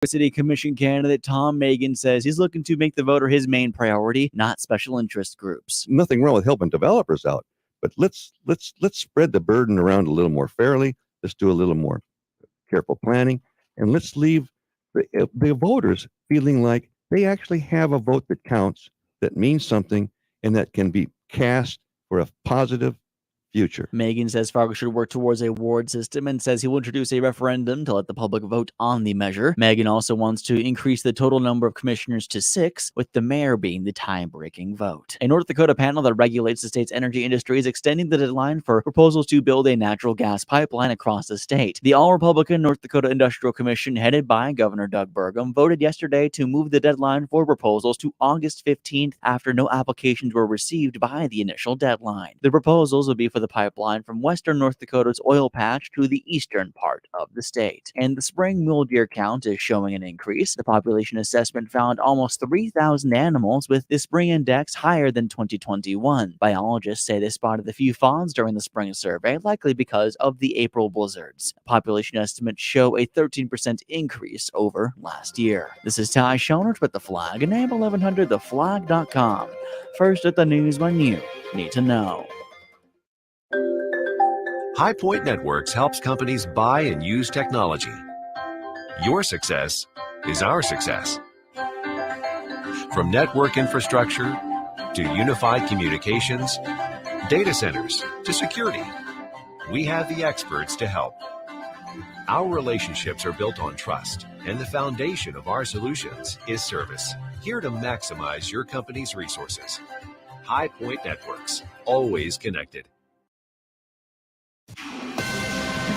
City Commission candidate Tom Megan says he's looking to make the voter his main priority, not special interest groups. Nothing wrong with helping developers out, but let's spread the burden around a little more fairly. Let's do a little more careful planning, and let's leave the voters feeling like they actually have a vote that counts, that means something, and that can be cast for a positive future. Megan says Fargo should work towards a ward system and says he will introduce a referendum to let the public vote on the measure. Megan also wants to increase the total number of commissioners to 6, with the mayor being the time-breaking vote. A North Dakota panel that regulates the state's energy industry is extending the deadline for proposals to build a natural gas pipeline across the state. The all-Republican North Dakota Industrial Commission, headed by Governor Berg, voted yesterday to move the deadline for proposals to August 15th after no applications were received by the initial deadline. The proposals will be for the pipeline from western North Dakota's oil patch to the eastern part of the state. And the spring mule deer count is showing an increase. The population assessment found almost 3,000 animals, with the spring index higher than 2021. Biologists say they spotted the few fawns during the spring survey, likely because of the April blizzards. Population estimates show a 13% increase over last year. This is Ty Schonert with The Flag and AM 1100theflag.com. First at the news when you need to know. High Point Networks helps companies buy and use technology. Your success is our success. From network infrastructure to unified communications, data centers to security, we have the experts to help. Our relationships are built on trust, and the foundation of our solutions is service, here to maximize your company's resources. High Point Networks, always connected.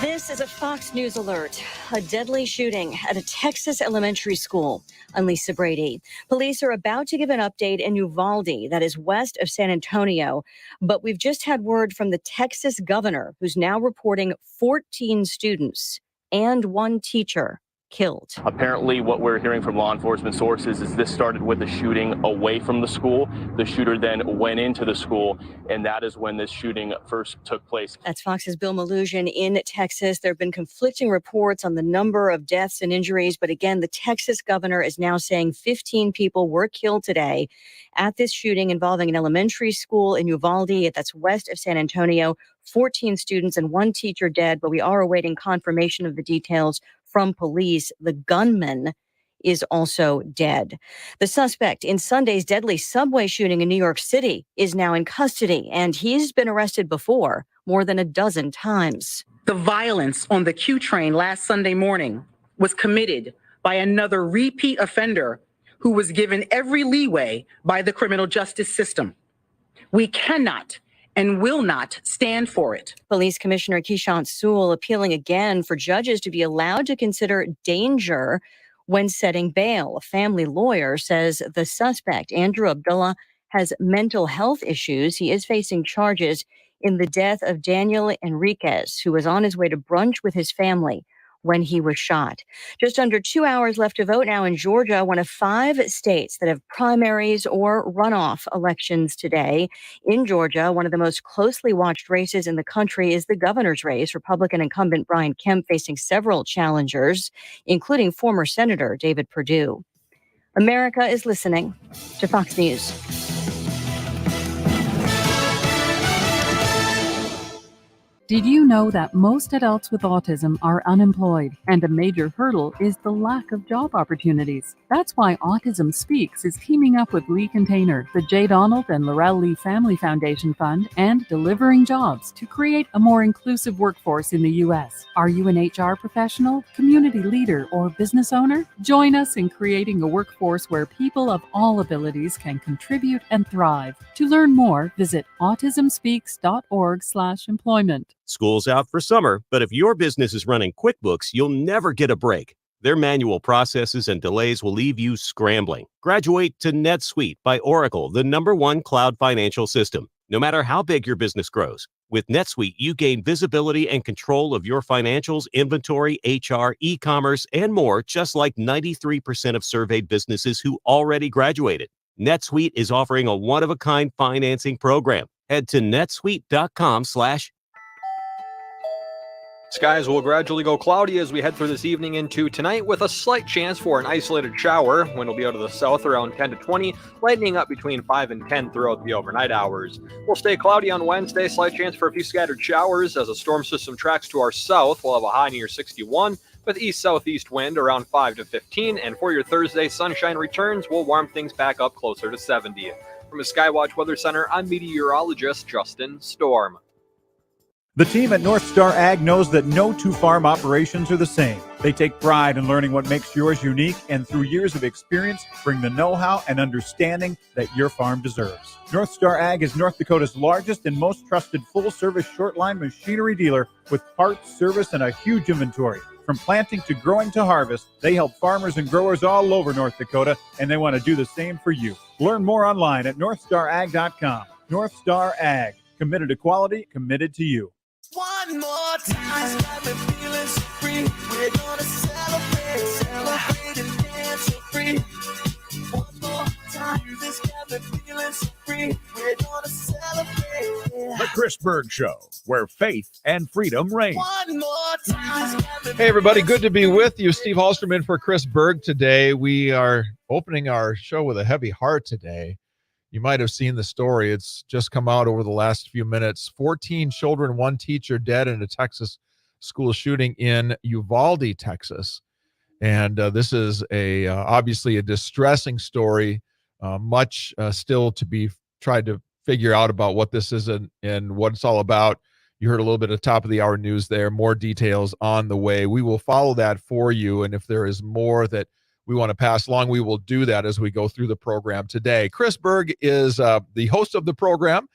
This is a Fox News alert. A deadly shooting at a Texas elementary school. I'm Lisa Brady. Police are about to give an update in Uvalde, that is west of San Antonio. But we've just had word from the Texas governor, who's now reporting 14 students and 1 teacher killed. Apparently, what we're hearing from law enforcement sources is this started with a shooting away from the school. The shooter then went into the school, and that is when this shooting first took place. That's Fox's Bill Malugin in Texas. There have been conflicting reports on the number of deaths and injuries, but again, the Texas governor is now saying 15 people were killed today at this shooting involving an elementary school in Uvalde. That's west of San Antonio. 14 students and 1 teacher dead, but we are awaiting confirmation of the details from police. The gunman is also dead. The suspect in Sunday's deadly subway shooting in New York City is now in custody, and he's been arrested before more than a dozen times. The violence on the Q train last Sunday morning was committed by another repeat offender who was given every leeway by the criminal justice system. We cannot and will not stand for it. Police Commissioner Keishant Sewell appealing again for judges to be allowed to consider danger when setting bail. A family lawyer says the suspect, Andrew Abdullah, has mental health issues. He is facing charges in the death of Daniel Enriquez, who was on his way to brunch with his family when he was shot. Just under 2 hours left to vote now in Georgia, one of 5 states that have primaries or runoff elections today. In Georgia, one of the most closely watched races in the country is the governor's race. Republican incumbent Brian Kemp facing several challengers, including former Senator David Perdue. America is listening to Fox News. Did you know that most adults with autism are unemployed, and a major hurdle is the lack of job opportunities? That's why Autism Speaks is teaming up with Lee Container, the J. Donald and Laurel Lee Family Foundation Fund, and Delivering Jobs to create a more inclusive workforce in the U.S. Are you an HR professional, community leader, or business owner? Join us in creating a workforce where people of all abilities can contribute and thrive. To learn more, visit autismspeaks.org/employment. School's out for summer, but if your business is running QuickBooks, you'll never get a break. Their manual processes and delays will leave you scrambling. Graduate to NetSuite by Oracle, the #1 cloud financial system. No matter how big your business grows, with NetSuite, you gain visibility and control of your financials, inventory, HR, e-commerce, and more, just like 93% of surveyed businesses who already graduated. NetSuite is offering a one-of-a-kind financing program. Head to netsuite.com/ Skies will gradually go cloudy as we head through this evening into tonight, with a slight chance for an isolated shower. Wind will be out of the south around 10 to 20, lightning up between 5 and 10 throughout the overnight hours. We'll stay cloudy on Wednesday, slight chance for a few scattered showers. As a storm system tracks to our south, we'll have a high near 61, with east-southeast wind around 5 to 15. And for your Thursday, sunshine returns. We'll warm things back up closer to 70. From the Skywatch Weather Center, I'm meteorologist Justin Storm. The team at North Star Ag knows that no two farm operations are the same. They take pride in learning what makes yours unique, and through years of experience, bring the know-how and understanding that your farm deserves. North Star Ag is North Dakota's largest and most trusted full-service short-line machinery dealer with parts, service, and a huge inventory. From planting to growing to harvest, they help farmers and growers all over North Dakota, and they want to do the same for you. Learn more online at northstarag.com. North Star Ag, committed to quality, committed to you. One more time, got me feeling so free. We're gonna celebrate and dance so free. One more time, this got me feeling so free. We're gonna celebrate. Yeah. The Chris Berg Show, where faith and freedom reign. One more time. Hey, everybody. Good to be with you. Steve Hallstrom in for Chris Berg today. We are opening our show with a heavy heart today. You might have seen the story. It's just come out over the last few minutes. 14 children, 1 teacher dead in a Texas school shooting in Uvalde, Texas. And this is obviously a distressing story. Much still to be tried to figure out about what this is and what it's all about. You heard a little bit of top of the hour news there. More details on the way. We will follow that for you. And if there is more that we want to pass along, we will do that as we go through the program today. Chris Berg is the host of the program,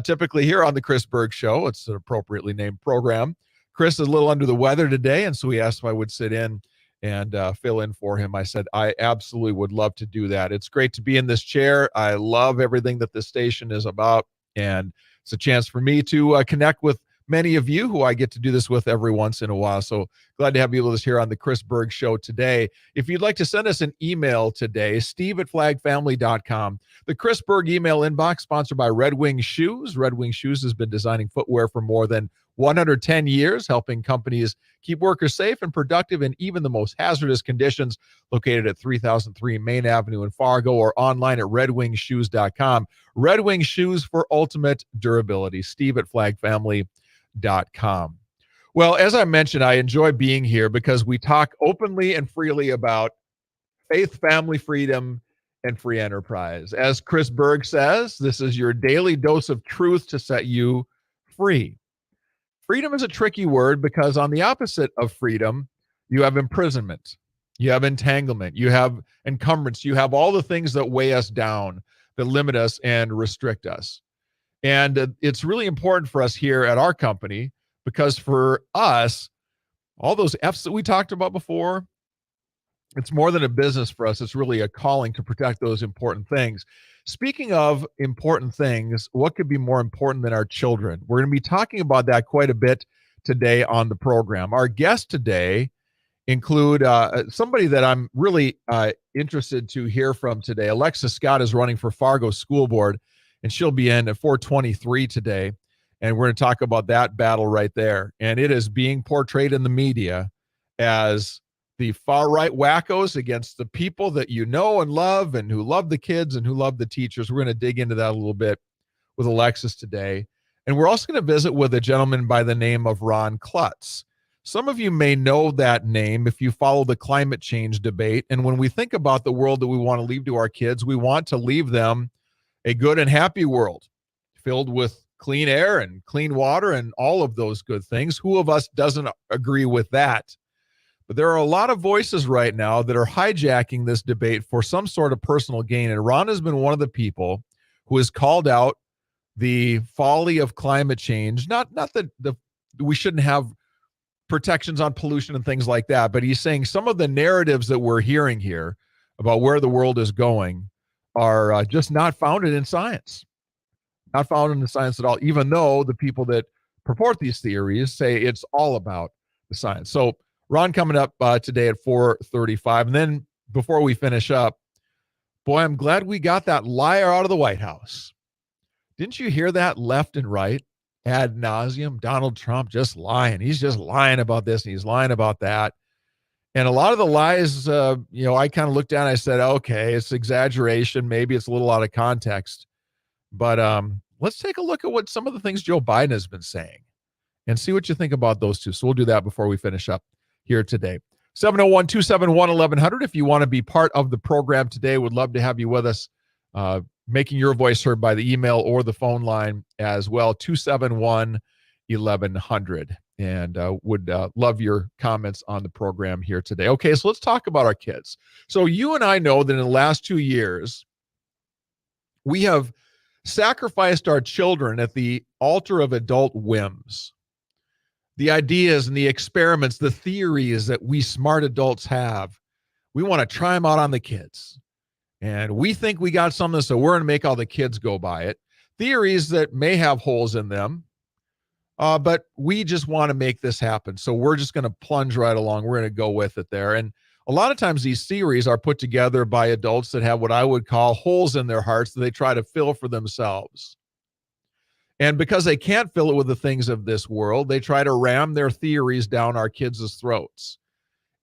typically here on the Chris Berg Show. It's an appropriately named program. Chris is a little under the weather today, and so he asked if I would sit in and fill in for him. I said, I absolutely would love to do that. It's great to be in this chair. I love everything that this station is about, and it's a chance for me to connect with many of you who I get to do this with every once in a while. So glad to have you with us here on the Chris Berg Show today. If you'd like to send us an email today, steve@flagfamily.com. The Chris Berg email inbox, sponsored by Red Wing Shoes. Red Wing Shoes has been designing footwear for more than 110 years, helping companies keep workers safe and productive in even the most hazardous conditions. Located at 3003 Main Avenue in Fargo, or online at redwingshoes.com. Red Wing Shoes for ultimate durability. steve@flagfamily.com. Well, as I mentioned, I enjoy being here because we talk openly and freely about faith, family, freedom, and free enterprise. As Chris Berg says, this is your daily dose of truth to set you free. Freedom is a tricky word because on the opposite of freedom, you have imprisonment, you have entanglement, you have encumbrance, you have all the things that weigh us down, that limit us and restrict us. And it's really important for us here at our company because for us, all those F's that we talked about before, it's more than a business for us. It's really a calling to protect those important things. Speaking of important things, what could be more important than our children? We're going to be talking about that quite a bit today on the program. Our guests today include somebody that I'm really interested to hear from today. Alexa Scott is running for Fargo School Board, and she'll be in at 423 today. And we're going to talk about that battle right there. And it is being portrayed in the media as the far-right wackos against the people that you know and love and who love the kids and who love the teachers. We're going to dig into that a little bit with Alexis today. And we're also going to visit with a gentleman by the name of Ron Klutz. Some of you may know that name if you follow the climate change debate. And when we think about the world that we want to leave to our kids, we want to leave them a good and happy world filled with clean air and clean water and all of those good things. Who of us doesn't agree with that? But there are a lot of voices right now that are hijacking this debate for some sort of personal gain. And Ron has been one of the people who has called out the folly of climate change. Not that we shouldn't have protections on pollution and things like that, but he's saying some of the narratives that we're hearing here about where the world is going are just not founded in science. Not founded in science at all, even though the people that purport these theories say it's all about the science. So Ron coming up today at 4:35. And then before we finish up, boy, I'm glad we got that liar out of the White House. Didn't you hear that left and right? ad nauseum. Donald Trump just lying. He's just lying about this and he's lying about that. And a lot of the lies, I kind of looked down and I said, okay, it's exaggeration. Maybe it's a little out of context. But let's take a look at what some of the things Joe Biden has been saying and see what you think about those two. So we'll do that before we finish up here today. 701-271-1100. If you want to be part of the program today, would love to have you with us, making your voice heard by the email or the phone line as well, 271-1100. And would love your comments on the program here today. Okay, so let's talk about our kids. So you and I know that in the last 2 years, we have sacrificed our children at the altar of adult whims. The ideas and the experiments, the theories that we smart adults have, we want to try them out on the kids. And we think we got something, so we're going to make all the kids go by it. Theories that may have holes in them, but we just want to make this happen. So we're just going to plunge right along. We're going to go with it there. And a lot of times these theories are put together by adults that have what I would call holes in their hearts that they try to fill for themselves. And because they can't fill it with the things of this world, they try to ram their theories down our kids' throats.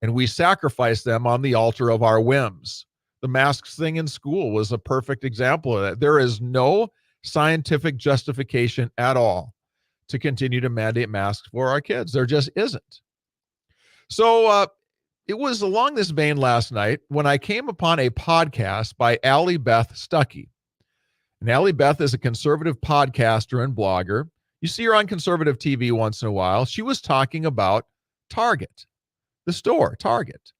And we sacrifice them on the altar of our whims. The masks thing in school was a perfect example of that. There is no scientific justification at all to continue to mandate masks for our kids. There just isn't. So it was along this vein last night when I came upon a podcast by Allie Beth Stuckey. And Allie Beth is a conservative podcaster and blogger. You see her on conservative TV once in a while. She was talking about Target, the store, Target,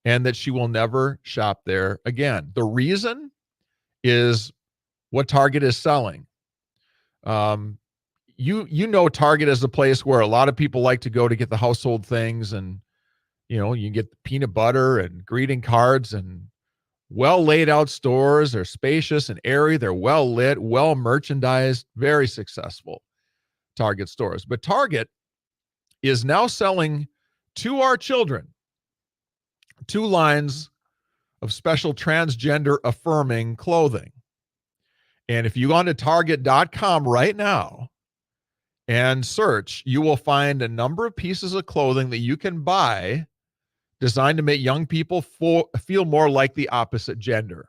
and that she will never shop there again. The reason is what Target is selling. You know Target is a place where a lot of people like to go to get the household things, and you can get peanut butter and greeting cards and well laid out stores. They're spacious and airy. They're well lit, well merchandised, very successful Target stores. But Target is now selling to our children 2 lines of special transgender affirming clothing. And if you go on to target.com right now and search, you will find a number of pieces of clothing that you can buy designed to make young people feel more like the opposite gender.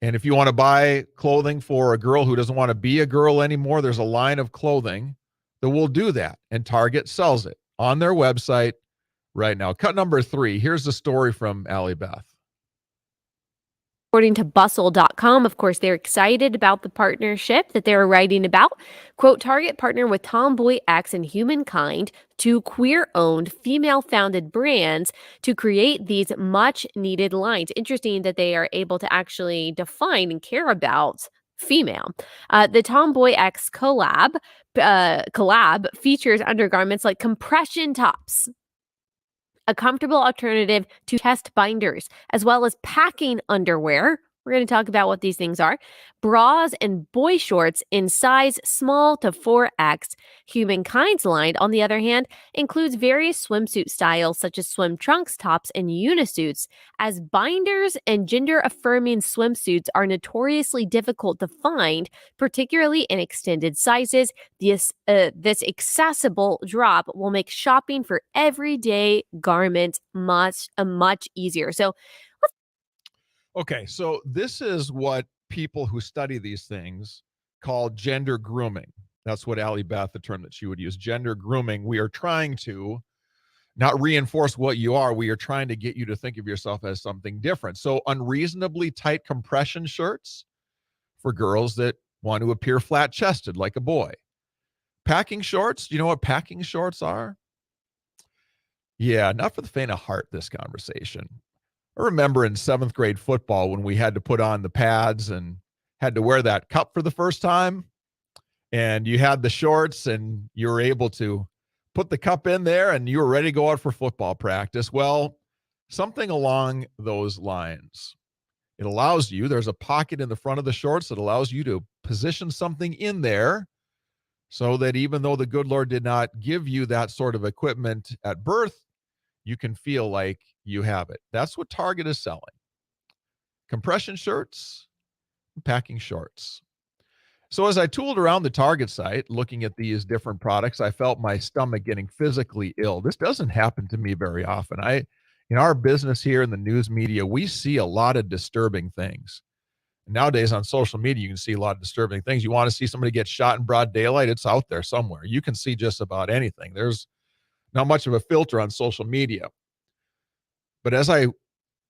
And if you want to buy clothing for a girl who doesn't want to be a girl anymore, there's a line of clothing that will do that. And Target sells it on their website right now. Cut number 3. Here's the story from Allie Beth. According to bustle.com, of course, they're excited about the partnership that they're writing about. Quote, Target partnered with Tomboy X and Humankind, 2 queer-owned, female-founded brands, to create these much-needed lines. Interesting that they are able to actually define and care about female. The Tomboy X collab features undergarments like compression tops, a comfortable alternative to chest binders, as well as packing underwear. We're going to talk about what these things are. Bras and boy shorts in size small to 4X. Humankind's line, on the other hand, includes various swimsuit styles such as swim trunks, tops, and unisuits. As binders and gender-affirming swimsuits are notoriously difficult to find, particularly in extended sizes, this accessible drop will make shopping for everyday garments much easier. So Okay, so this is what people who study these things call gender grooming. That's what Allie Beth, the term that she would use, gender grooming. We are trying to not reinforce what you are. We are trying to get you to think of yourself as something different. So unreasonably tight compression shirts for girls that want to appear flat-chested like a boy. Packing shorts, do you know what packing shorts are? Yeah, not for the faint of heart, this conversation. I remember in 7th grade football when we had to put on the pads and had to wear that cup for the first time, and you had the shorts and you were able to put the cup in there and you were ready to go out for football practice. Well, something along those lines. It allows you, there's a pocket in the front of the shorts that allows you to position something in there so that even though the good Lord did not give you that sort of equipment at birth, you can feel like you have it. That's what Target is selling. Compression shirts, packing shorts. So as I tooled around the Target site, looking at these different products, I felt my stomach getting physically ill. This doesn't happen to me very often. In our business here in the news media, we see a lot of disturbing things. Nowadays on social media, you can see a lot of disturbing things. You want to see somebody get shot in broad daylight, it's out there somewhere. You can see just about anything. There's not much of a filter on social media. But as I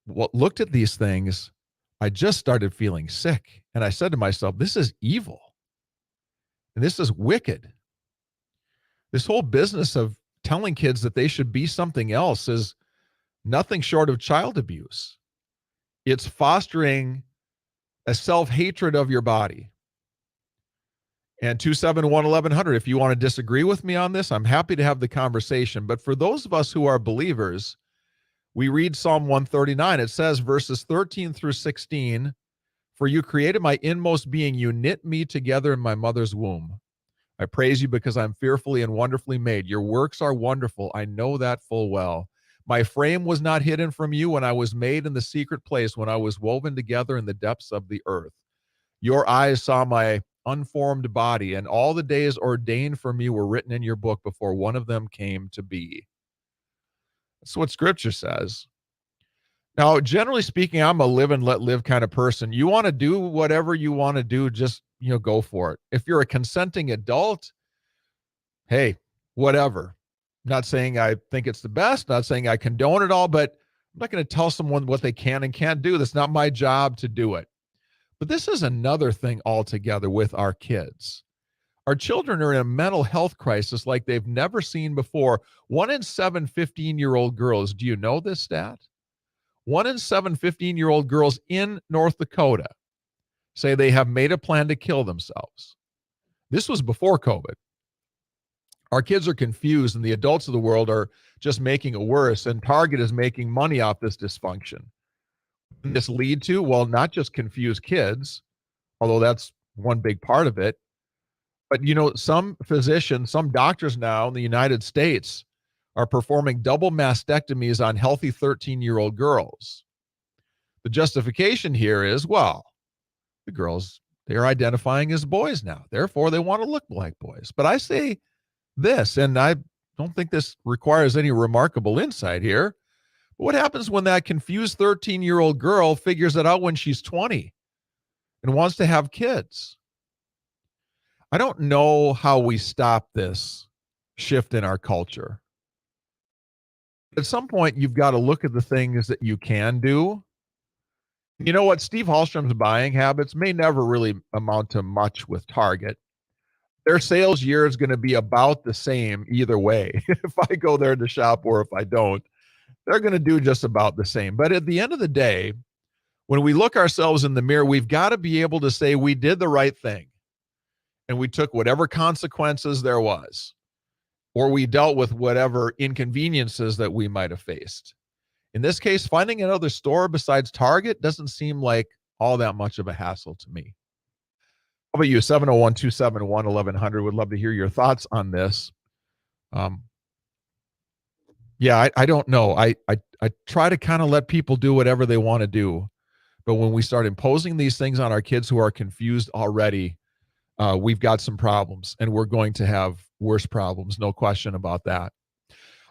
looked at these things, I just started feeling sick. And I said to myself, this is evil. And this is wicked. This whole business of telling kids that they should be something else is nothing short of child abuse. It's fostering a self-hatred of your body. And 271-1100, if you want to disagree with me on this, I'm happy to have the conversation. But for those of us who are believers, we read Psalm 139. It says, verses 13 through 16, "For you created my inmost being. You knit me together in my mother's womb. I praise you because I'm fearfully and wonderfully made. Your works are wonderful. I know that full well. My frame was not hidden from you when I was made in the secret place, when I was woven together in the depths of the earth. Your eyes saw my unformed body, and all the days ordained for me were written in your book before one of them came to be." That's what Scripture says. Now, generally speaking, I'm a live and let live kind of person. You want to do whatever you want to do, just, go for it. If you're a consenting adult, hey, whatever. Not saying I think it's the best, not saying I condone it all, but I'm not going to tell someone what they can and can't do. That's not my job to do it. But this is another thing altogether with our kids. Our children are in a mental health crisis like they've never seen before. 1 in 7 15-year-old girls, do you know this stat? 1 in 7 15-year-old girls in North Dakota say they have made a plan to kill themselves. This was before COVID. Our kids are confused, and the adults of the world are just making it worse, and Target is making money off this dysfunction. What does this lead to? Well, not just confused kids, although that's one big part of it, but some physicians, some doctors now in the United States are performing double mastectomies on healthy 13-year-old girls. The justification here is, well, the girls, they're identifying as boys now. Therefore, they want to look like boys. But I say this, and I don't think this requires any remarkable insight here. But what happens when that confused 13-year-old girl figures it out when she's 20 and wants to have kids? I don't know how we stop this shift in our culture. At some point, you've got to look at the things that you can do. You know what? Steve Hallstrom's buying habits may never really amount to much with Target. Their sales year is going to be about the same either way. If I go there to shop or if I don't, they're going to do just about the same. But at the end of the day, when we look ourselves in the mirror, we've got to be able to say we did the right thing and we took whatever consequences there was, or we dealt with whatever inconveniences that we might have faced. In this case, finding another store besides Target doesn't seem like all that much of a hassle to me. How about you? 701-271-1100. Would love to hear your thoughts on this. I don't know. I try to kind of let people do whatever they want to do. But when we start imposing these things on our kids who are confused already, we've got some problems, and we're going to have worse problems. No question about that.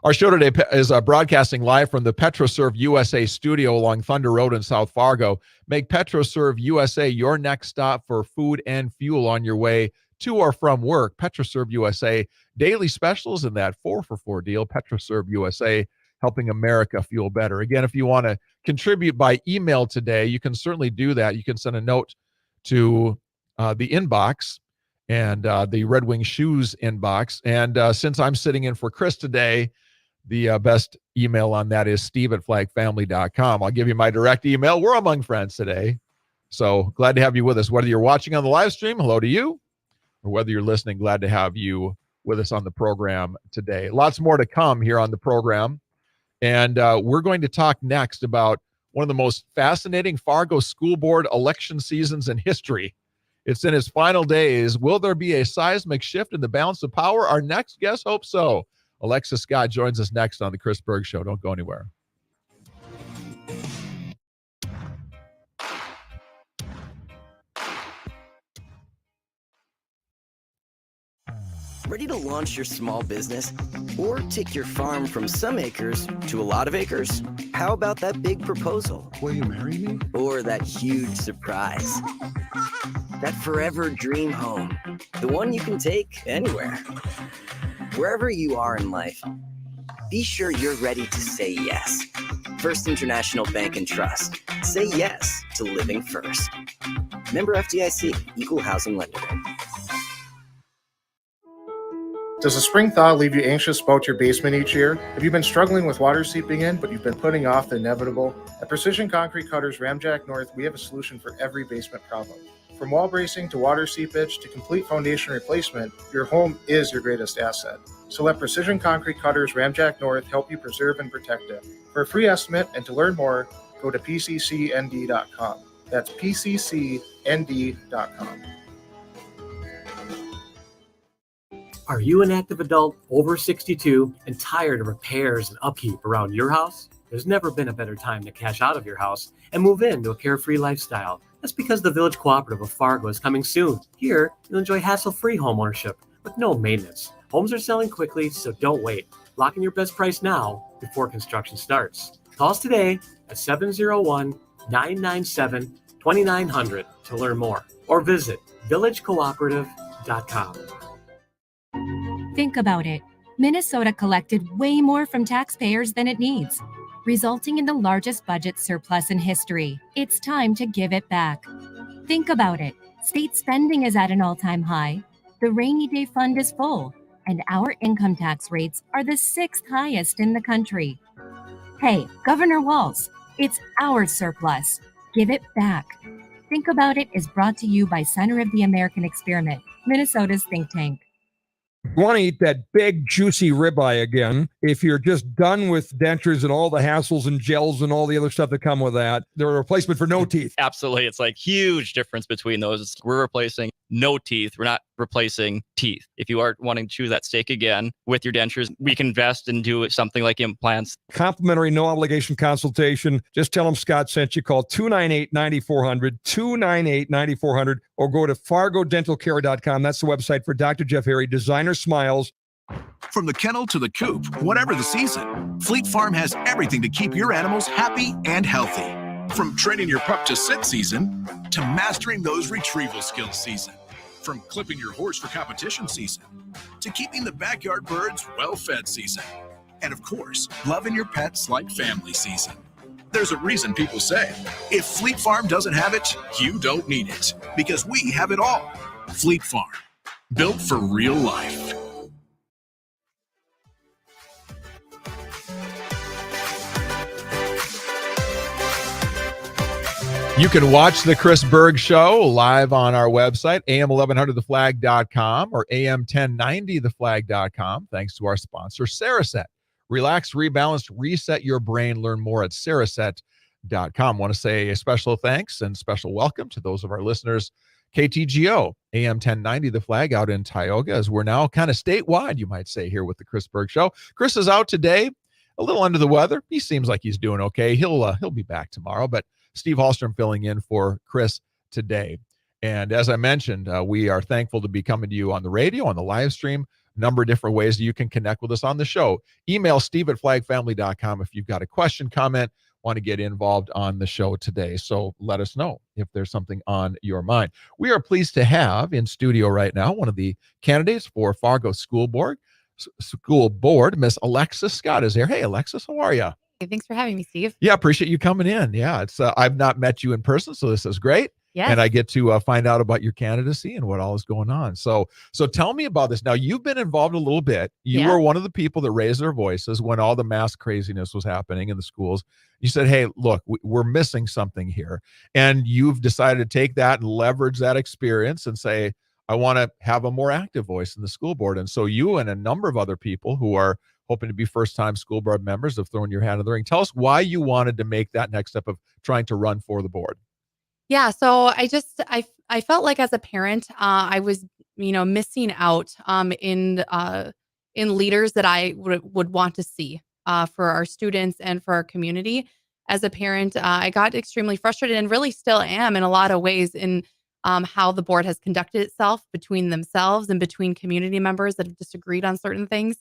Our show today is broadcasting live from the PetroServe USA studio along Thunder Road in South Fargo. Make PetroServe USA your next stop for food and fuel on your way to or from work. PetroServe USA, daily specials in that 4-for-4 deal. PetroServe USA, helping America fuel better. Again, if you want to contribute by email today, you can certainly do that. You can send a note to the inbox and the Red Wing Shoes inbox. And since I'm sitting in for Chris today, the best email on that is steve@flagfamily.com. I'll give you my direct email. We're among friends today. So glad to have you with us. Whether you're watching on the live stream, hello to you. Or whether you're listening, glad to have you with us on the program today. Lots more to come here on the program. And we're going to talk next about one of the most fascinating Fargo School Board election seasons in history. It's in its final days. Will there be a seismic shift in the balance of power? Our next guest hopes so. Alexis Scott joins us next on the Chris Berg Show. Don't go anywhere. Ready to launch your small business? Or take your farm from some acres to a lot of acres? How about that big proposal? Will you marry me? Or that huge surprise? That forever dream home. The one you can take anywhere. Wherever you are in life, be sure you're ready to say yes. First International Bank and Trust. Say yes to living first. Member FDIC, Equal Housing Lender. Does a spring thaw leave you anxious about your basement each year? Have you been struggling with water seeping in, but you've been putting off the inevitable? At Precision Concrete Cutters Ramjack North, we have a solution for every basement problem. From wall bracing to water seepage to complete foundation replacement, your home is your greatest asset. So let Precision Concrete Cutters Ramjack North help you preserve and protect it. For a free estimate and to learn more, go to pccnd.com. That's pccnd.com. Are you an active adult over 62 and tired of repairs and upkeep around your house? There's never been a better time to cash out of your house and move into a carefree lifestyle. That's because the Village Cooperative of Fargo is coming soon. Here, you'll enjoy hassle-free homeownership with no maintenance. Homes are selling quickly, so don't wait. Lock in your best price now before construction starts. Call us today at 701-997-2900 to learn more or visit villagecooperative.com. Think about it. Minnesota collected way more from taxpayers than it needs, resulting in the largest budget surplus in history. It's time to give it back. Think about it. State spending is at an all-time high. The rainy day fund is full, and our income tax rates are the 6th highest in the country. Hey, Governor Walz, it's our surplus. Give it back. Think About It is brought to you by Center of the American Experiment, Minnesota's think tank. Want to eat that big, juicy ribeye again. If you're just done with dentures and all the hassles and gels and all the other stuff that come with that, they're a replacement for no teeth. Absolutely. It's like huge difference between those. We're replacing no teeth. We're not replacing teeth. If you are wanting to choose that steak again with your dentures, we can invest and do something like implants. Complimentary, no obligation consultation. Just tell them Scott sent you. Call 298-9400, 298-9400, or go to fargodentalcare.com. That's the website for Dr. Jeff Harry, Designer Smiles. From the kennel to the coop, whatever the season, Fleet Farm has everything to keep your animals happy and healthy. From training your pup to sit season to mastering those retrieval skills season. From clipping your horse for competition season to keeping the backyard birds well-fed season. And of course, loving your pets like family season. There's a reason people say, if Fleet Farm doesn't have it, you don't need it. Because we have it all. Fleet Farm, built for real life. You can watch the Chris Berg Show live on our website, am1100theflag.com or am1090theflag.com, thanks to our sponsor, Saraset. Relax, rebalance, reset your brain. Learn more at saraset.com. Want to say a special thanks and special welcome to those of our listeners, KTGO, AM1090, The Flag, out in Tioga, as we're now kind of statewide, you might say, here with the Chris Berg Show. Chris is out today, a little under the weather. He seems like he's doing okay. He'll be back tomorrow, but Steve Hallstrom filling in for Chris today. And as I mentioned, we are thankful to be coming to you on the radio, on the live stream, a number of different ways that you can connect with us on the show. Email steve@flagfamily.com if you've got a question, comment, want to get involved on the show today. So let us know if there's something on your mind. We are pleased to have in studio right now one of the candidates for Fargo School Board, Miss Alexis Scott is here. Hey, Alexis, how are you? Hey, thanks for having me, Steve. Yeah, appreciate you coming in. Yeah, it's I've not met you in person, so this is great. Yes. And I get to find out about your candidacy and what all is going on. So tell me about this. Now, you've been involved a little bit. You were one of the people that raised their voices when all the mask craziness was happening in the schools. You said, hey, look, we're missing something here. And you've decided to take that and leverage that experience and say, I want to have a more active voice in the school board. And so you and a number of other people who are hoping to be first-time school board members have thrown your hat in the ring. Tell us why you wanted to make that next step of trying to run for the board. Yeah, so I felt like as a parent, I was missing out in leaders that I would want to see for our students and for our community. As a parent, I got extremely frustrated and really still am in a lot of ways in how the board has conducted itself between themselves and between community members that have disagreed on certain things.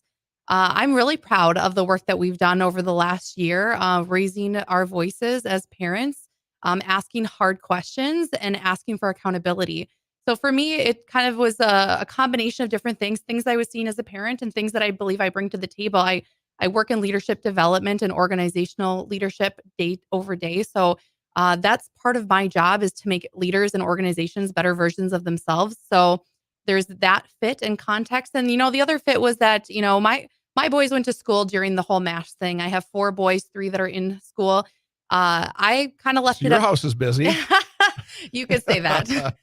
I'm really proud of the work that we've done over the last year, raising our voices as parents, asking hard questions, and asking for accountability. So for me, it kind of was a combination of different things I was seeing as a parent and things that I believe I bring to the table. I work in leadership development and organizational leadership day over day. So that's part of my job, is to make leaders and organizations better versions of themselves. So there's that fit and context. And, the other fit was that, my boys went to school during the whole MASH thing. I have 4 boys, 3 that are in school. I kind of left So it your up. house is busy. You could say that.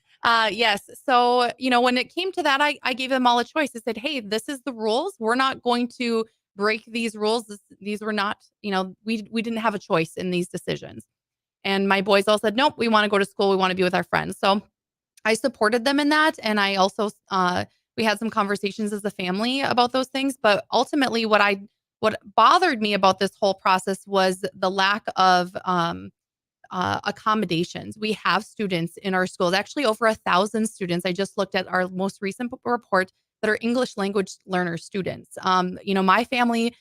Yes. So, when it came to that, I gave them all a choice. I said, hey, this is the rules. We're not going to break these rules. These were not, we didn't have a choice in these decisions. And my boys all said, nope, we want to go to school. We want to be with our friends. So I supported them in that. And I also, we had some conversations as a family about those things. But ultimately, what bothered me about this whole process was the lack of accommodations. We have students in our schools, actually over 1,000 students. I just looked at our most recent report, that are English language learner students. My family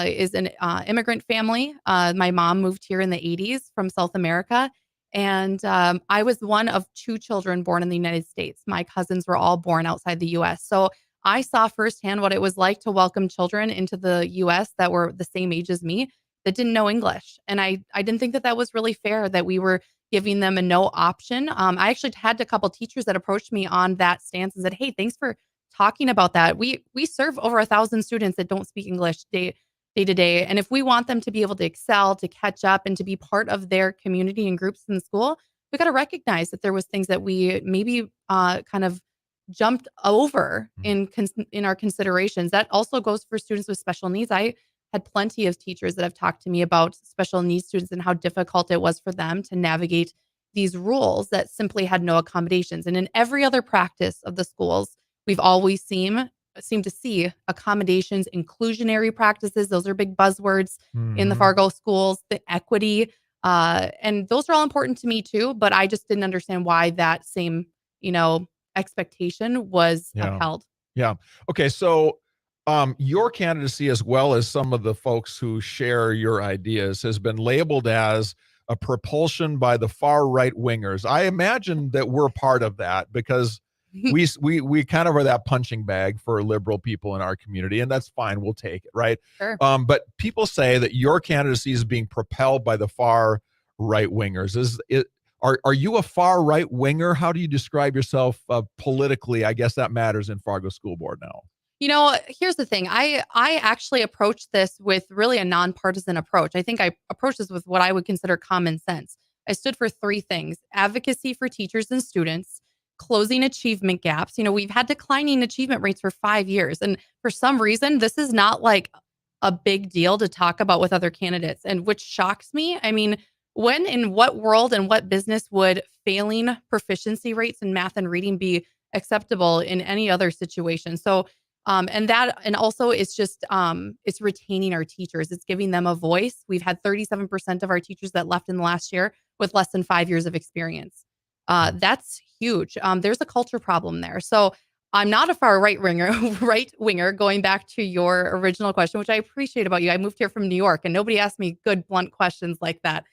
is an immigrant family. My mom moved here in the 80s from South America. And I was one of 2 children born in the United States. My cousins were all born outside the US. So I saw firsthand what it was like to welcome children into the US that were the same age as me, that didn't know English. And I didn't think that was really fair, that we were giving them a no option. I actually had a couple teachers that approached me on that stance and said, hey, thanks for talking about that. We serve over 1,000 students that don't speak English day to day. And if we want them to be able to excel, to catch up, and to be part of their community and groups in school, we got to recognize that there was things that we maybe kind of jumped over in our considerations. That also goes for students with special needs. I had plenty of teachers that have talked to me about special needs students and how difficult it was for them to navigate these rules that simply had no accommodations. And in every other practice of the schools, we've always seem to see accommodations, inclusionary practices. Those are big buzzwords in the Fargo schools, the equity. And those are all important to me too, but I just didn't understand why that same, expectation was upheld. Yeah. Okay. So your candidacy, as well as some of the folks who share your ideas, has been labeled as a propulsion by the far right wingers. I imagine that we're part of that, because we kind of are that punching bag for liberal people in our community, and that's fine. We'll take it, right? Sure. But people say that your candidacy is being propelled by the far right wingers. Are you a far right winger? How do you describe yourself politically? I guess that matters in Fargo School Board now. Here's the thing. I actually approached this with really a nonpartisan approach. I think I approached this with what I would consider common sense. I stood for 3 things: advocacy for teachers and students, closing achievement gaps. We've had declining achievement rates for 5 years. And for some reason, this is not like a big deal to talk about with other candidates, and which shocks me. I mean, when, in what world and what business would failing proficiency rates in math and reading be acceptable in any other situation? So, and also it's just, it's retaining our teachers. It's giving them a voice. We've had 37% of our teachers that left in the last year with less than 5 years of experience. That's huge. There's a culture problem there. So I'm not a far right winger, going back to your original question, which I appreciate about you. I moved here from New York, and nobody asked me good, blunt questions like that.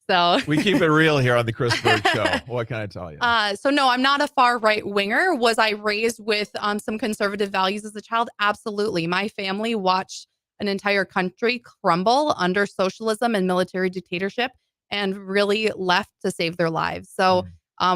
So we keep it real here on the Chris Berg Show. What can I tell you? So no, I'm not a far right winger. Was I raised with some conservative values as a child? Absolutely. My family watched an entire country crumble under socialism and military dictatorship, and really left to save their lives. So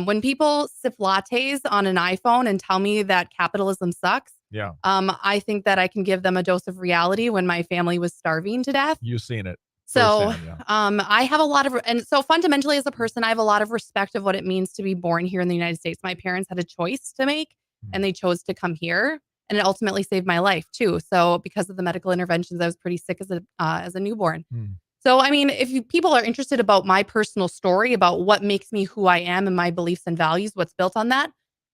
when people sip lattes on an iPhone and tell me that capitalism sucks, I think that I can give them a dose of reality when my family was starving to death. You've seen it. So, I have a lot of, and so fundamentally as a person, I have a lot of respect of what it means to be born here in the United States. My parents had a choice to make, and they chose to come here, and it ultimately saved my life too. So because of the medical interventions, I was pretty sick as a newborn. So, I mean, if people are interested about my personal story, about what makes me who I am and my beliefs and values, what's built on that,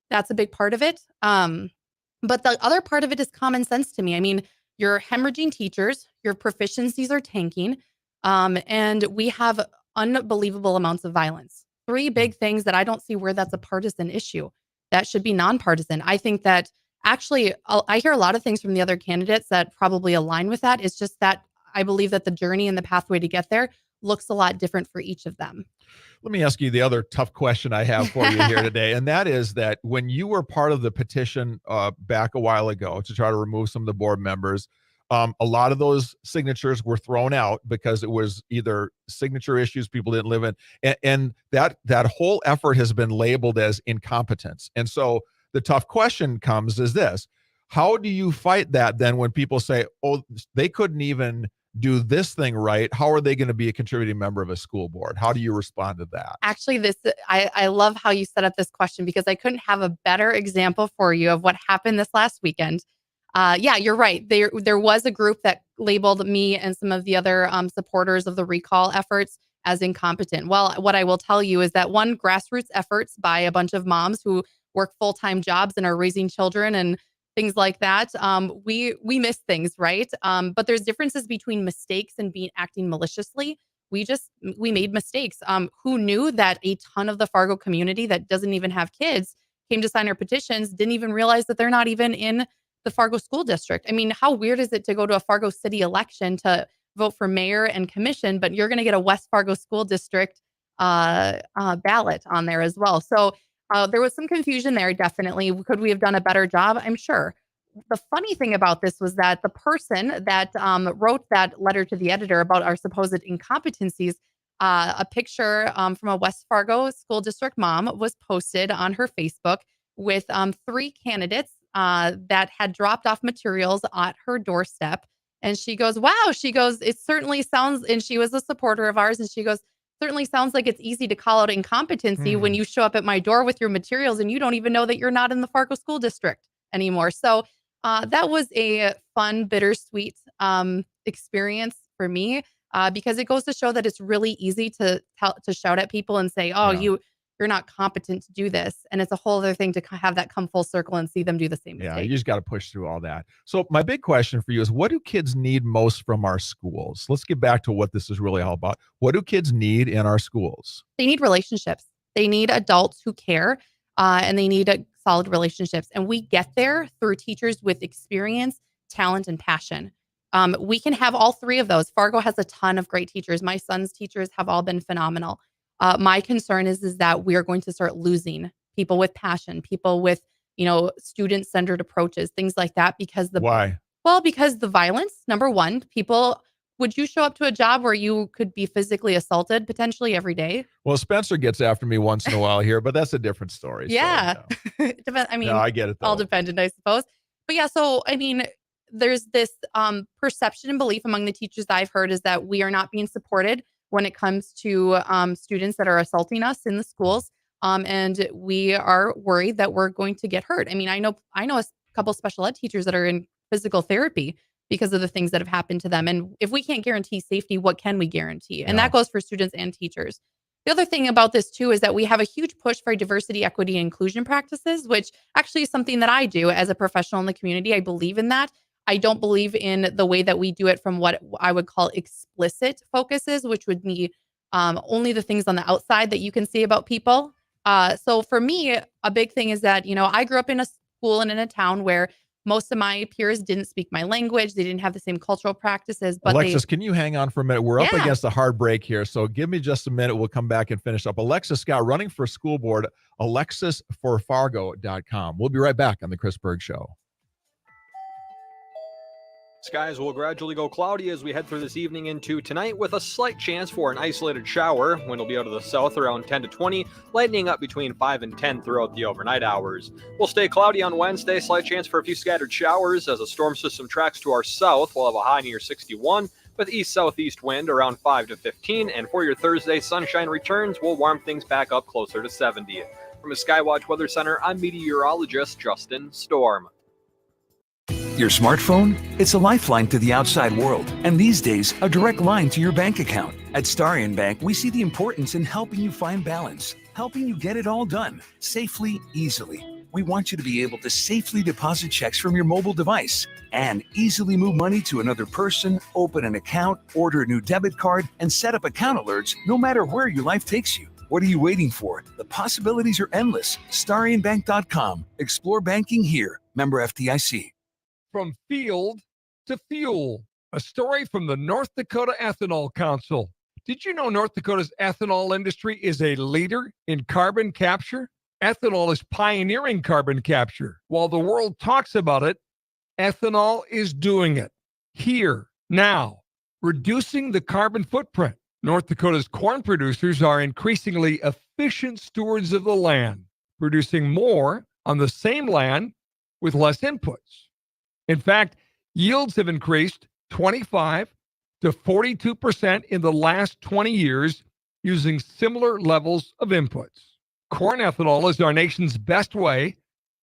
that's a big part of it. But the other part of it is common sense to me. I mean, you're hemorrhaging teachers, your proficiencies are tanking. And we have unbelievable amounts of violence three big things that I don't see where that's a partisan issue. That should be nonpartisan. I think that actually, I hear a lot of things from the other candidates that probably align with that. It's just that I believe that the journey and the pathway to get there looks a lot different for each of them. Let me ask you the other tough question I have for you here today, and that is that when you were part of the petition back a while ago to try to remove some of the board members, a lot of those signatures were thrown out because it was either signature issues people didn't live in, and that whole effort has been labeled as incompetence. And so the tough question comes is this: how do you fight that then when people say, oh, they couldn't even do this thing right? How are they going to be a contributing member of a school board? How do you respond to that? Actually, I love how you set up this question because I couldn't have a better example for you of what happened this last weekend. Yeah, you're right. There was a group that labeled me and some of the other supporters of the recall efforts as incompetent. Well, what I will tell you is that one, grassroots efforts by a bunch of moms who work full-time jobs and are raising children and things like that. We miss things, right? But there's differences between mistakes and acting maliciously. We made mistakes. Who knew that a ton of the Fargo community that doesn't even have kids came to sign our petitions, didn't even realize that they're not even in the Fargo school district. I mean, how weird is it to go to a Fargo city election to vote for mayor and commission, but you're going to get a West Fargo school district ballot on there as well. So there was some confusion there, definitely. Could we have done a better job? I'm sure. The funny thing about this was that the person that wrote that letter to the editor about our supposed incompetencies, a picture from a West Fargo school district mom was posted on her Facebook with 3 candidates that had dropped off materials at her doorstep. And she goes, wow, she goes, it certainly sounds, and she was a supporter of ours, and she goes, certainly sounds like it's easy to call out incompetency when you show up at my door with your materials and you don't even know that you're not in the Fargo school district anymore. So that was a fun, bittersweet experience for me because it goes to show that it's really easy to shout at people and say, oh, you're not competent to do this. And it's a whole other thing to have that come full circle and see them do the same mistake. Yeah, you just got to push through all that. So my big question for you is, what do kids need most from our schools? Let's get back to what this is really all about. What do kids need in our schools? They need relationships. They need adults who care, and they need solid relationships. And we get there through teachers with experience, talent, and passion. We can have all 3 of those. Fargo has a ton of great teachers. My son's teachers have all been phenomenal. My concern is that we are going to start losing people with passion, people with, student-centered approaches, things like that. Because Why? Well, because the violence, number one, would you show up to a job where you could be physically assaulted potentially every day? Well, Spencer gets after me once in a while here, but that's a different story. Yeah. So, I mean, no, I get it though. All dependent, I suppose. But yeah, so I mean, there's this perception and belief among the teachers that I've heard is that we are not being supported when it comes to students that are assaulting us in the schools. And we are worried that we're going to get hurt. I mean, I know a couple special ed teachers that are in physical therapy because of the things that have happened to them. And if we can't guarantee safety, what can we guarantee? And that goes for students and teachers. The other thing about this too is that we have a huge push for diversity, equity, and inclusion practices, which actually is something that I do as a professional in the community. I believe in that. I don't believe in the way that we do it from what I would call explicit focuses, which would be only the things on the outside that you can see about people. So for me, a big thing is that, I grew up in a school and in a town where most of my peers didn't speak my language. They didn't have the same cultural practices. But Alexis, can you hang on for a minute? We're up against a hard break here. So give me just a minute. We'll come back and finish up. Alexis Scott running for school board, alexisforfargo.com. We'll be right back on the Chris Berg Show. Skies will gradually go cloudy as we head through this evening into tonight with a slight chance for an isolated shower. Wind will be out of the south around 10 to 20, lightning up between 5 and 10 throughout the overnight hours. We'll stay cloudy on Wednesday, slight chance for a few scattered showers as a storm system tracks to our south. We'll have a high near 61 with east-southeast wind around 5 to 15. And for your Thursday, sunshine returns. We'll warm things back up closer to 70. From the Skywatch Weather Center, I'm meteorologist Justin Storm. Your smartphone? It's a lifeline to the outside world, and these days, a direct line to your bank account. At Starion Bank, we see the importance in helping you find balance, helping you get it all done, safely, easily. We want you to be able to safely deposit checks from your mobile device and easily move money to another person, open an account, order a new debit card, and set up account alerts no matter where your life takes you. What are you waiting for? The possibilities are endless. StarianBank.com. Explore banking here. Member FDIC. From field to fuel, a story from the North Dakota Ethanol Council. Did you know North Dakota's ethanol industry is a leader in carbon capture? Ethanol is pioneering carbon capture. While the world talks about it, ethanol is doing it. Here, now, reducing the carbon footprint. North Dakota's corn producers are increasingly efficient stewards of the land, producing more on the same land with less inputs. In fact, yields have increased 25 to 42% in the last 20 years using similar levels of inputs. Corn ethanol is our nation's best way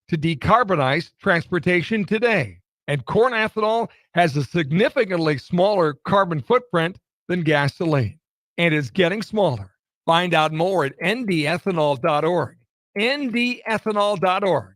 to decarbonize transportation today. And corn ethanol has a significantly smaller carbon footprint than gasoline. And it's getting smaller. Find out more at ndethanol.org. ndethanol.org.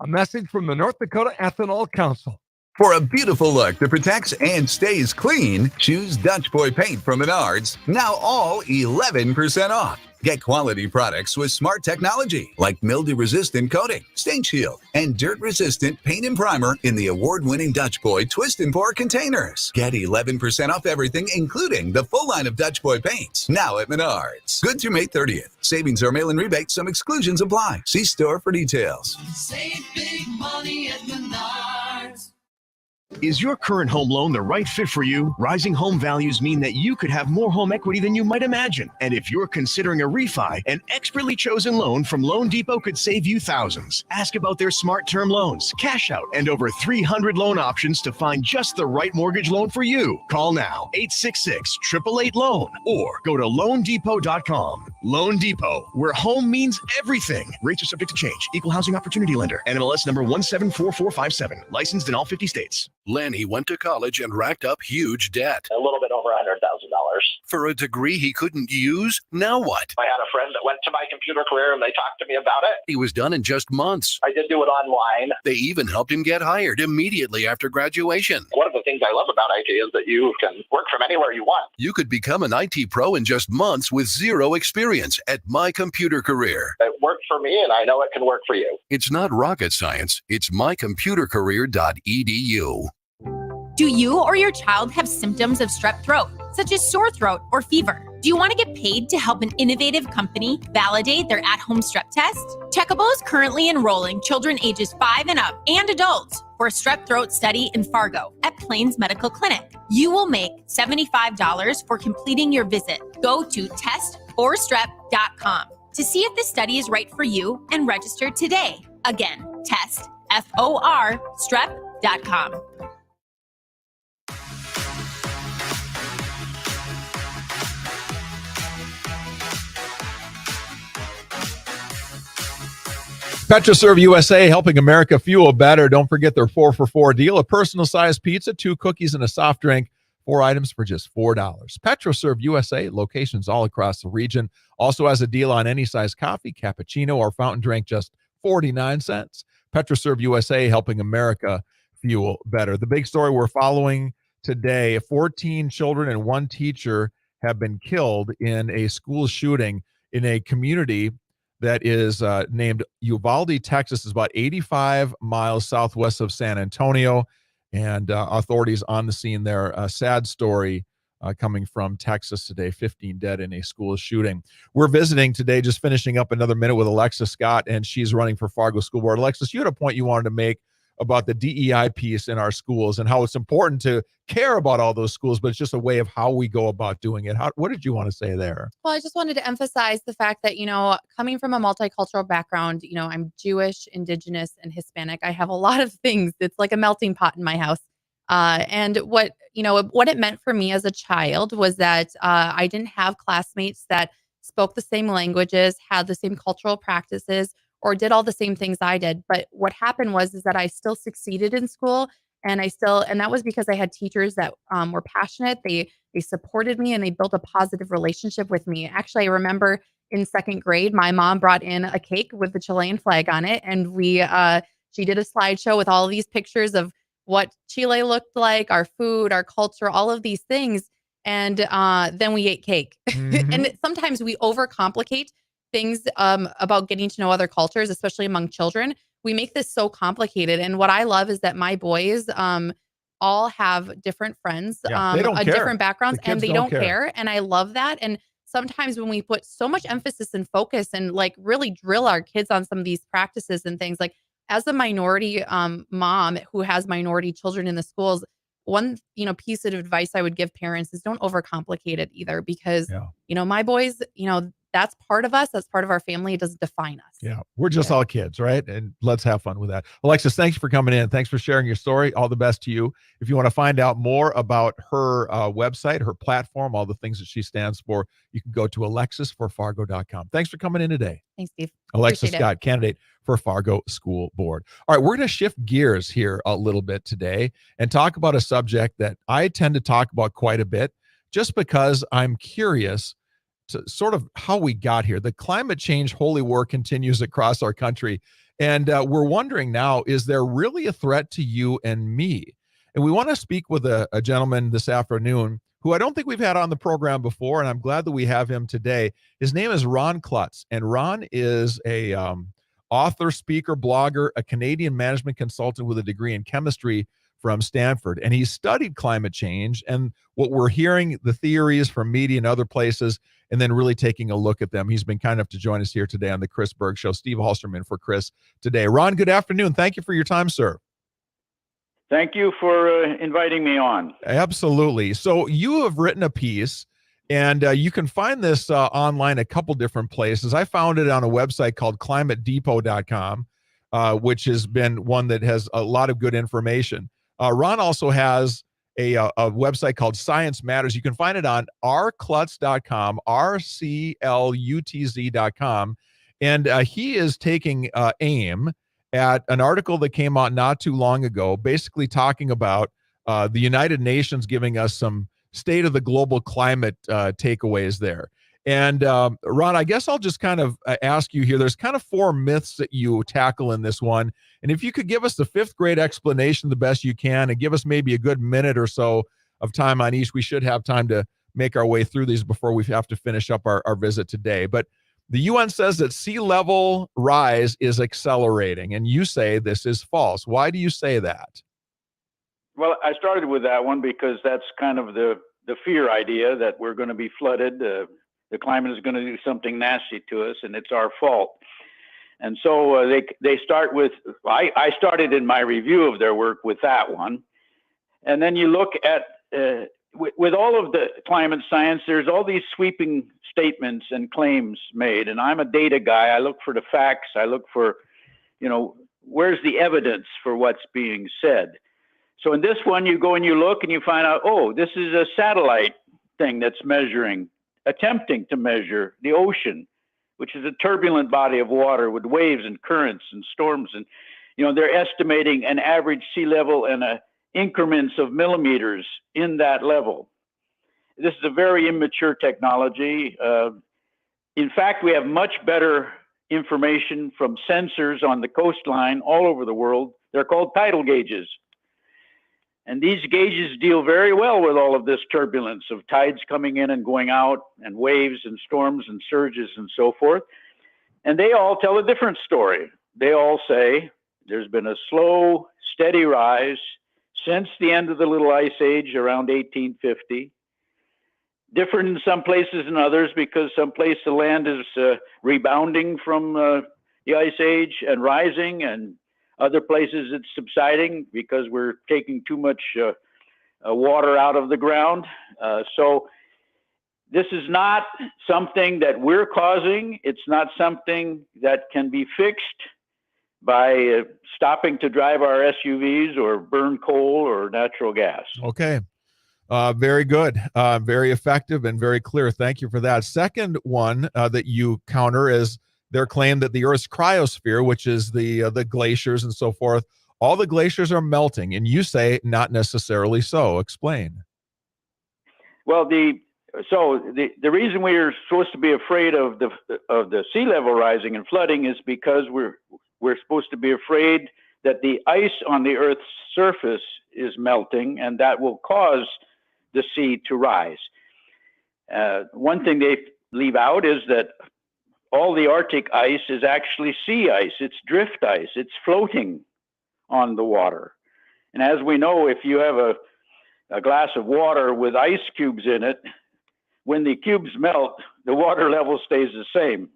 A message from the North Dakota Ethanol Council. For a beautiful look that protects and stays clean, choose Dutch Boy Paint from Menards. Now all 11% off. Get quality products with smart technology like mildew-resistant coating, stain shield, and dirt-resistant paint and primer in the award-winning Dutch Boy Twist and Pour containers. Get 11% off everything, including the full line of Dutch Boy paints, now at Menards. Good through May 30th. Savings are mail-in rebate. Some exclusions apply. See store for details. Save big money at Menards. Is your current home loan the right fit for you? Rising home values mean that you could have more home equity than you might imagine. And if you're considering a refi, an expertly chosen loan from Loan Depot could save you thousands. Ask about their smart term loans, cash out, and over 300 loan options to find just the right mortgage loan for you. Call now, 866-888-LOAN, or go to loandepot.com. Loan Depot, where home means everything. Rates are subject to change. Equal housing opportunity lender. NMLS number 174457. Licensed in all 50 states. Lanny went to college and racked up huge debt. A little bit over $100,000. For a degree he couldn't use, now what? I had a friend that went to my computer career and they talked to me about it. He was done in just months. I did do it online. They even helped him get hired immediately after graduation. One of the things I love about IT is that you can work from anywhere you want. You could become an IT pro in just months with zero experience at My Computer Career. It worked for me and I know it can work for you. It's not rocket science. It's mycomputercareer.edu. Do you or your child have symptoms of strep throat, such as sore throat or fever? Do you want to get paid to help an innovative company validate their at-home strep test? Checkable is currently enrolling children ages 5 and up and adults for a strep throat study in Fargo at Plains Medical Clinic. You will make $75 for completing your visit. Go to testforstrep.com to see if the study is right for you and register today. Again, test, F-O-R, strep.com. PetroServe USA, helping America fuel better. Don't forget their 4 for $4 deal. A personal-sized pizza, 2 cookies, and a soft drink. 4 items for just $4. PetroServe USA, locations all across the region. Also has a deal on any size coffee, cappuccino, or fountain drink, just 49 cents. PetroServe USA, helping America fuel better. The big story we're following today, 14 children and 1 teacher have been killed in a school shooting in a community that is named Uvalde, Texas. Is about 85 miles southwest of San Antonio, and authorities on the scene there. A sad story coming from Texas today, 15 dead in a school shooting. We're visiting today, just finishing up another minute with Alexis Scott, and she's running for Fargo School Board. Alexis, you had a point you wanted to make about the DEI piece in our schools and how it's important to care about all those schools, but it's just a way of how we go about doing it. What did you want to say there? Well, I just wanted to emphasize the fact that, coming from a multicultural background, I'm Jewish, Indigenous, and Hispanic. I have a lot of things. It's like a melting pot in my house. And what it meant for me as a child was that I didn't have classmates that spoke the same languages, had the same cultural practices, or did all the same things I did. But what happened is that I still succeeded in school, and that was because I had teachers that were passionate. They supported me and they built a positive relationship with me. Actually, I remember in 2nd grade, my mom brought in a cake with the Chilean flag on it, and she did a slideshow with all of these pictures of what Chile looked like, our food, our culture, all of these things. And then we ate cake. Mm-hmm. And sometimes we overcomplicate things about getting to know other cultures, especially among children, we make this so complicated. And what I love is that my boys all have different friends, Yeah, they don't care. different backgrounds, The and kids they don't don't care. care. And I love that. And sometimes when we put so much emphasis and focus and like really drill our kids on some of these practices and things, like as a minority mom who has minority children in the schools, one piece of advice I would give parents is don't overcomplicate it either, because my boys, that's part of us, that's part of our family. It doesn't define us. Yeah, we're just all kids, right? And let's have fun with that. Alexis, thanks for coming in. Thanks for sharing your story. All the best to you. If you want to find out more about her website, her platform, all the things that she stands for, you can go to alexisforfargo.com. Thanks for coming in today. Thanks, Steve. Alexis Appreciate it. Scott, candidate for Fargo School Board. All right, we're going to shift gears here a little bit today and talk about a subject that I tend to talk about quite a bit just because I'm curious to sort of how we got here. The climate change holy war continues across our country. And we're wondering now, is there really a threat to you and me? And we want to speak with a gentleman this afternoon who I don't think we've had on the program before, and I'm glad that we have him today. His name is Ron Klutz, and Ron is a author, speaker, blogger, a Canadian management consultant with a degree in chemistry from Stanford. And he studied climate change and what we're hearing, the theories from media and other places, and then really taking a look at them. He's been kind enough to join us here today on the Chris Berg Show. Steve Halsterman for Chris today. Ron, good afternoon. Thank you for your time, sir. Thank you for inviting me on. Absolutely. So you have written a piece, and you can find this online a couple different places. I found it on a website called climatedepot.com, which has been one that has a lot of good information. Ron also has a website called Science Matters. You can find it on rklutz.com, rklutz.com. And he is taking aim at an article that came out not too long ago, basically talking about the United Nations giving us some state of the global climate takeaways there. And Ron, I guess I'll just kind of ask you here. There's kind of 4 myths that you tackle in this one. And if you could give us the 5th grade explanation the best you can and give us maybe a good minute or so of time on each, we should have time to make our way through these before we have to finish up our visit today. But the UN says that sea level rise is accelerating, and you say this is false. Why do you say that? Well, I started with that one because that's kind of the fear idea that we're going to be flooded. The climate is going to do something nasty to us, and it's our fault. And so they start with, I started in my review of their work with that one. And then you look at, with all of the climate science, there's all these sweeping statements and claims made. And I'm a data guy. I look for the facts. I look for, where's the evidence for what's being said? So in this one, you go and you look and you find out, oh, this is a satellite thing that's attempting to measure the ocean, which is a turbulent body of water with waves and currents and storms. And, they're estimating an average sea level and increments of millimeters in that level. This is a very immature technology. In fact, we have much better information from sensors on the coastline all over the world. They're called tidal gauges. And these gauges deal very well with all of this turbulence of tides coming in and going out and waves and storms and surges and so forth. And they all tell a different story. They all say there's been a slow, steady rise since the end of the Little Ice Age around 1850. Different in some places than others because some places the land is rebounding from the Ice Age and rising, and other places it's subsiding because we're taking too much water out of the ground. So this is not something that we're causing. It's not something that can be fixed by stopping to drive our SUVs or burn coal or natural gas. Okay. Very good. Very effective and very clear. Thank you for that. Second one that you counter is their claim that the Earth's cryosphere, which is the glaciers and so forth, all the glaciers are melting, and you say not necessarily so. Explain. Well, the reason we are supposed to be afraid of the sea level rising and flooding is because we're supposed to be afraid that the ice on the Earth's surface is melting, and that will cause the sea to rise. One thing they leave out is that all the Arctic ice is actually sea ice. It's drift ice. It's floating on the water. And as we know, if you have a glass of water with ice cubes in it, when the cubes melt, the water level stays the same.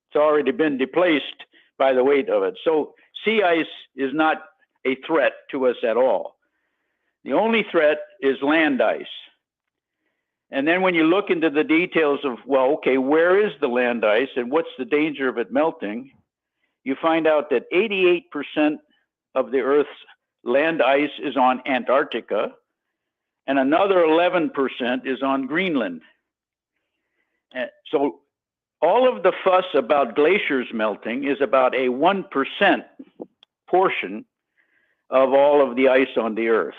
It's already been displaced by the weight of it. So sea ice is not a threat to us at all. The only threat is land ice. And then when you look into the details of, well, okay, where is the land ice and what's the danger of it melting? You find out that 88% of the Earth's land ice is on Antarctica, and another 11% is on Greenland. So all of the fuss about glaciers melting is about a 1% portion of all of the ice on the Earth.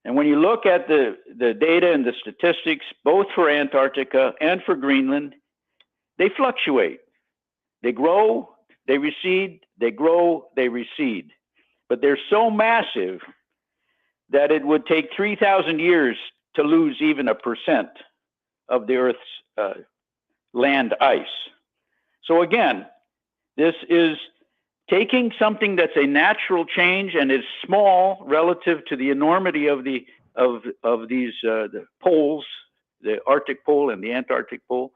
And when you look at the data and the statistics, both for Antarctica and for Greenland, they fluctuate. They grow, they recede, they grow, they recede. But they're so massive that it would take 3,000 years to lose even a percent of the Earth's land ice. So again, this is taking something that's a natural change and is small relative to the enormity of these the poles, the Arctic pole and the Antarctic pole,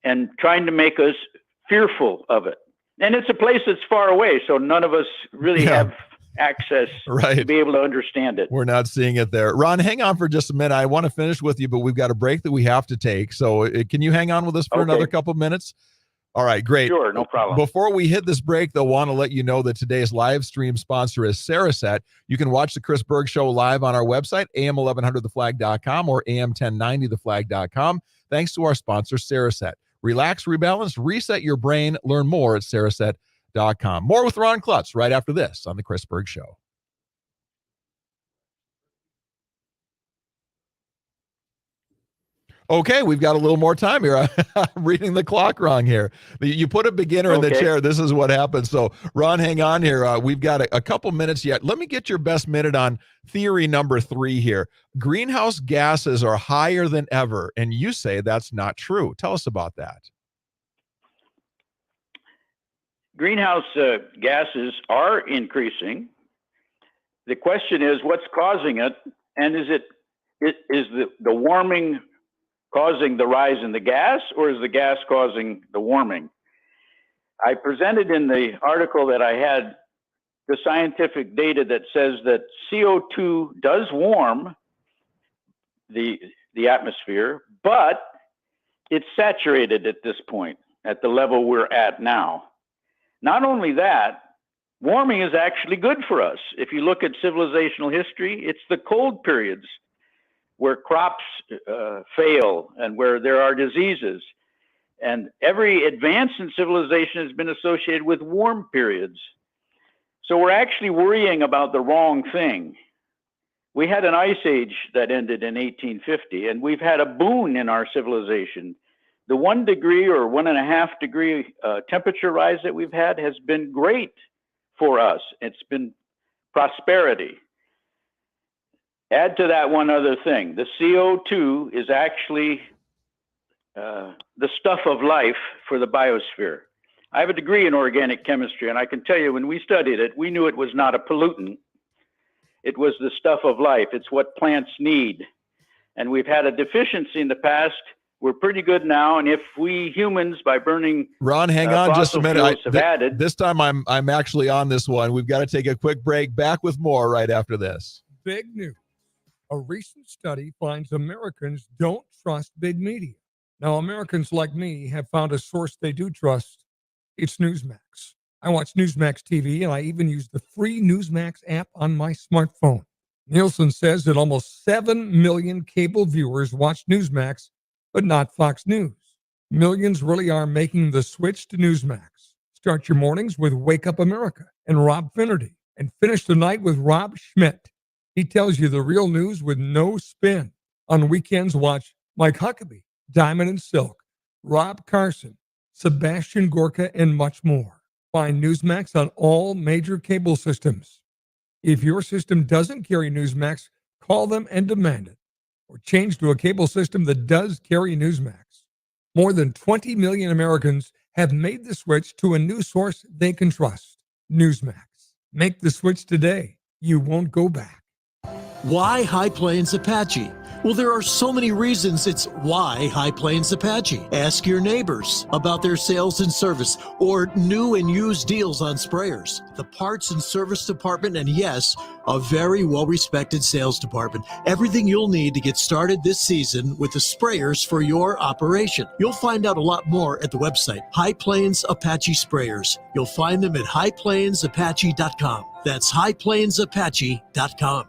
and trying to make us fearful of it. And it's a place that's far away, so none of us really have access to be able to understand it. We're not seeing it there. Ron, hang on for just a minute. I want to finish with you, but we've got a break that we have to take. So can you hang on with us for another couple minutes? All right, great. Sure, no problem. Before we hit this break, though, want to let you know that today's live stream sponsor is Saraset. You can watch the Chris Berg Show live on our website, am1100theflag.com or am1090theflag.com. Thanks to our sponsor, Saraset. Relax, rebalance, reset your brain. Learn more at Saraset.com. More with Ron Klutz right after this on the Chris Berg Show. Okay, we've got a little more time here. I'm reading the clock wrong here. You put a beginner in the chair. This is what happens. So, Ron, hang on here. We've got a couple minutes yet. Let me get your best minute on theory number 3 here. Greenhouse gases are higher than ever, and you say that's not true. Tell us about that. Greenhouse gases are increasing. The question is, what's causing it? And is the warming causing the rise in the gas, or is the gas causing the warming? I presented in the article that I had the scientific data that says that CO2 does warm the atmosphere, but it's saturated at this point, at the level we're at now. Not only that, warming is actually good for us. If you look at civilizational history, it's the cold periods where crops fail and where there are diseases. And every advance in civilization has been associated with warm periods. So we're actually worrying about the wrong thing. We had an ice age that ended in 1850, and we've had a boon in our civilization. The 1 degree or 1.5 degree temperature rise that we've had has been great for us. It's been prosperity. Add to that one other thing. The CO2 is actually the stuff of life for the biosphere. I have a degree in organic chemistry, and I can tell you when we studied it, we knew it was not a pollutant. It was the stuff of life. It's what plants need. And we've had a deficiency in the past. We're pretty good now. And if we humans, by burning Ron, hang on just a minute. This time I'm actually on this one. We've got to take a quick break. Back with more right after this. Big news. A recent study finds Americans don't trust big media. Now, Americans like me have found a source they do trust. It's Newsmax. I watch Newsmax TV, and I even use the free Newsmax app on my smartphone. Nielsen says that almost 7 million cable viewers watch Newsmax, but not Fox News. Millions really are making the switch to Newsmax. Start your mornings with Wake Up America and Rob Finnerty, and finish the night with Rob Schmidt. He tells you the real news with no spin. On weekends, watch Mike Huckabee, Diamond and Silk, Rob Carson, Sebastian Gorka, and much more. Find Newsmax on all major cable systems. If your system doesn't carry Newsmax, call them and demand it, or change to a cable system that does carry Newsmax. More than 20 million Americans have made the switch to a news source they can trust. Newsmax. Make the switch today. You won't go back. Why High Plains Apache? Well, there are so many reasons it's why High Plains Apache. Ask your neighbors about their sales and service or new and used deals on sprayers, the parts and service department, and yes, a very well-respected sales department. Everything you'll need to get started this season with the sprayers for your operation. You'll find out a lot more at the website, High Plains Apache Sprayers. You'll find them at highplainsapache.com. That's highplainsapache.com.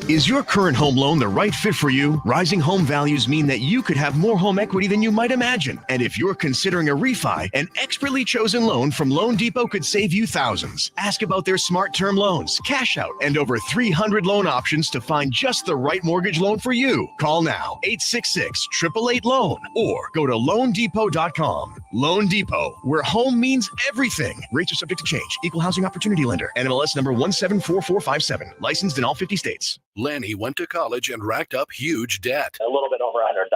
Is your current home loan the right fit for you? Rising home values mean that you could have more home equity than you might imagine. And if you're considering a refi, an expertly chosen loan from Loan Depot could save you thousands. Ask about their smart term loans, cash out, and over 300 loan options to find just the right mortgage loan for you. Call now, 866-888-LOAN, or go to loandepot.com. Loan Depot, where home means everything. Rates are subject to change. Equal housing opportunity lender. NMLS number 174457. Licensed in all 50 states. Lanny went to college and racked up huge debt. A little bit over $100,000.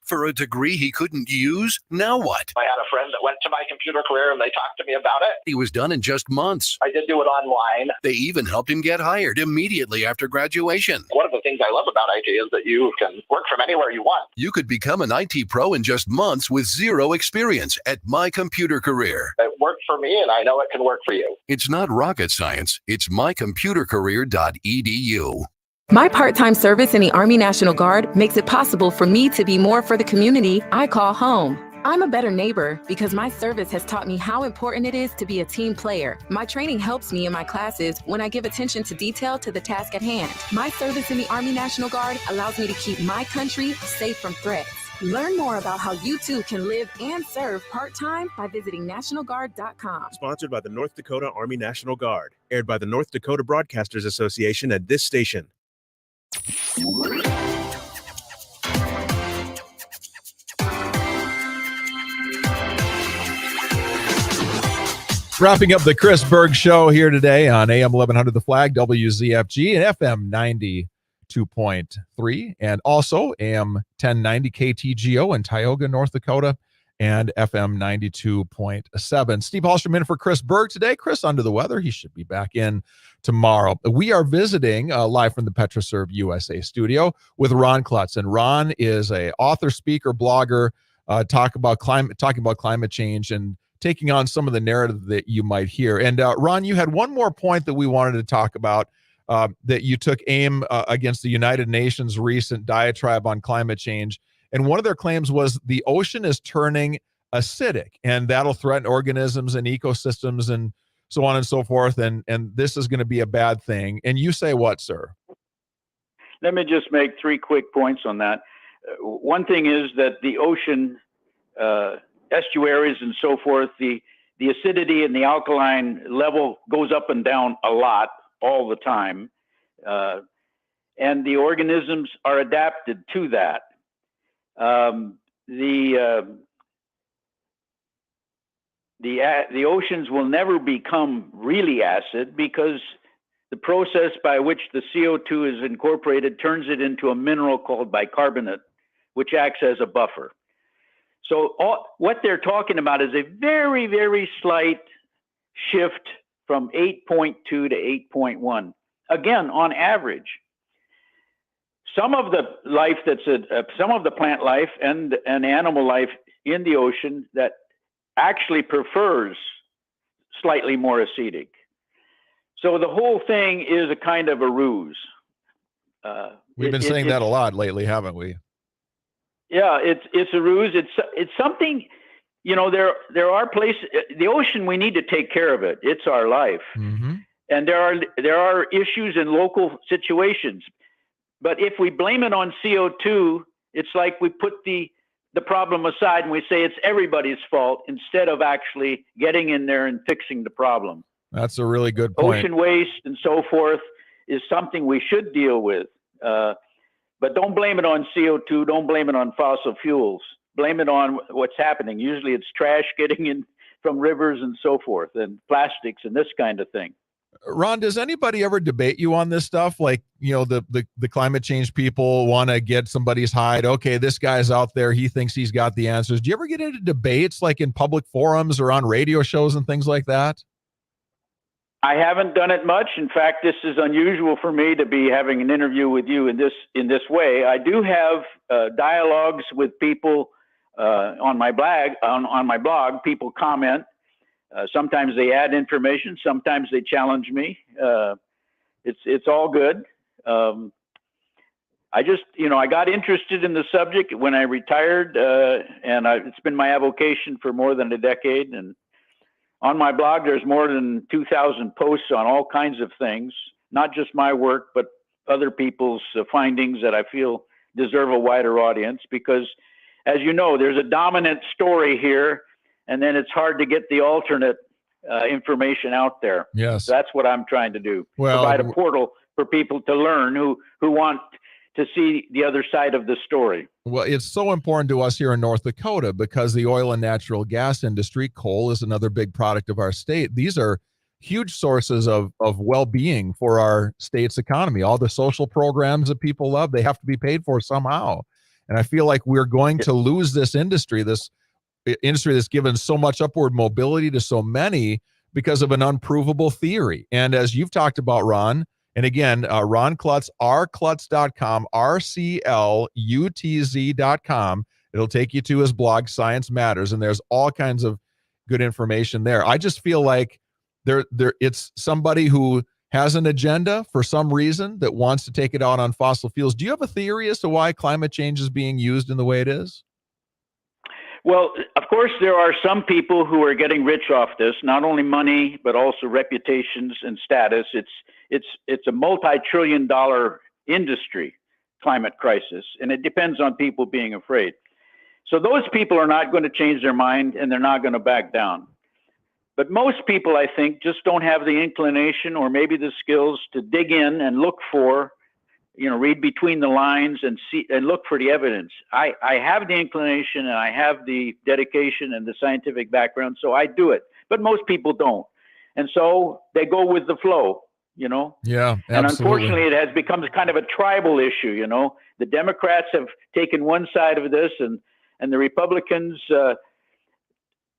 For a degree he couldn't use? Now what? I had a friend that went to my computer career and they talked to me about it. He was done in just months. I did do it online. They even helped him get hired immediately after graduation. One of the things I love about IT is that you can work from anywhere you want. You could become an IT pro in just months with zero experience at My Computer Career. It worked for me and I know it can work for you. It's not rocket science. It's mycomputercareer.edu. My part-time service in the Army National Guard makes it possible for me to be more for the community I call home. I'm a better neighbor because my service has taught me how important it is to be a team player. My training helps me in my classes when I give attention to detail to the task at hand. My service in the Army National Guard allows me to keep my country safe from threats. Learn more about how you too can live and serve part-time by visiting NationalGuard.com. Sponsored by the North Dakota Army National Guard. Aired by the North Dakota Broadcasters Association at this station. Wrapping up the Chris Berg Show here today on AM 1100 The Flag, WZFG, and FM 92.3, and also AM 1090 KTGO in Tioga, North Dakota, and FM 92.7. Steve Hallstrom in for Chris Berg today. Chris under the weather. He should be back in tomorrow. We are visiting live from the PetroServe USA studio with Ron Klutz. And Ron is a author, speaker, blogger, talking about climate change and taking on some of the narrative that you might hear. And Ron, you had one more point that we wanted to talk about, that you took aim against the United Nations' recent diatribe on climate change. And one of their claims was the ocean is turning acidic, and that'll threaten organisms and ecosystems and so on and so forth. And this is going to be a bad thing. And you say what, sir? Let me just make 3 quick points on that. One thing is that the ocean estuaries and so forth, the acidity and the alkaline level goes up and down a lot all the time. And the organisms are adapted to that. The oceans will never become really acid because the process by which the CO2 is incorporated turns it into a mineral called bicarbonate, which acts as a buffer. So what they're talking about is a very, very slight shift from 8.2 to 8.1. Again, on average. Some of the life some of the plant life and animal life in the ocean that actually prefers slightly more acidic. So the whole thing is a kind of a ruse. We've been saying that a lot lately, haven't we? Yeah, it's a ruse. It's something, there are places, the ocean, we need to take care of it. It's our life. Mm-hmm. And there are issues in local situations. But if we blame it on CO2, it's like we put the problem aside and we say it's everybody's fault instead of actually getting in there and fixing the problem. That's a really good point. Ocean waste and so forth is something we should deal with. But don't blame it on CO2. Don't blame it on fossil fuels. Blame it on what's happening. Usually it's trash getting in from rivers and so forth, and plastics and this kind of thing. Ron, does anybody ever debate you on this stuff? Like, the climate change people want to get somebody's hide. Okay, this guy's out there. He thinks he's got the answers. Do you ever get into debates like in public forums or on radio shows and things like that? I haven't done it much. In fact, this is unusual for me to be having an interview with you in this way. I do have dialogues with people on my blog. People comment. Sometimes they add information. Sometimes they challenge me. It's all good. I just, I got interested in the subject when I retired, and it's been my avocation for more than a decade. And on my blog, there's more than 2,000 posts on all kinds of things, not just my work, but other people's findings that I feel deserve a wider audience. Because, as you know, there's a dominant story here, and then it's hard to get the alternate information out there. Yes. So that's what I'm trying to do. Well, provide a portal for people to learn who want to see the other side of the story. Well, it's so important to us here in North Dakota because the oil and natural gas industry, coal is another big product of our state. These are huge sources of well-being for our state's economy. All the social programs that people love, they have to be paid for somehow. And I feel like we're going to lose this industry that's given so much upward mobility to so many because of an unprovable theory. And as you've talked about, Ron, and again, Ron Klutz, rklutz.com, rklutz.com. It'll take you to his blog, Science Matters, and there's all kinds of good information there. I just feel like it's somebody who has an agenda for some reason that wants to take it out on fossil fuels. Do you have a theory as to why climate change is being used in the way it is? Well, of course, there are some people who are getting rich off this, not only money, but also reputations and status. It's a multi-trillion-dollar industry, climate crisis, and it depends on people being afraid. So those people are not going to change their mind, and they're not going to back down. But most people, I think, just don't have the inclination or maybe the skills to dig in and look for, read between the lines and see and look for the evidence. I have the inclination and I have the dedication and the scientific background, so I do it. But most people don't. And so they go with the flow, Yeah, absolutely. And unfortunately, it has become kind of a tribal issue, The Democrats have taken one side of this and the Republicans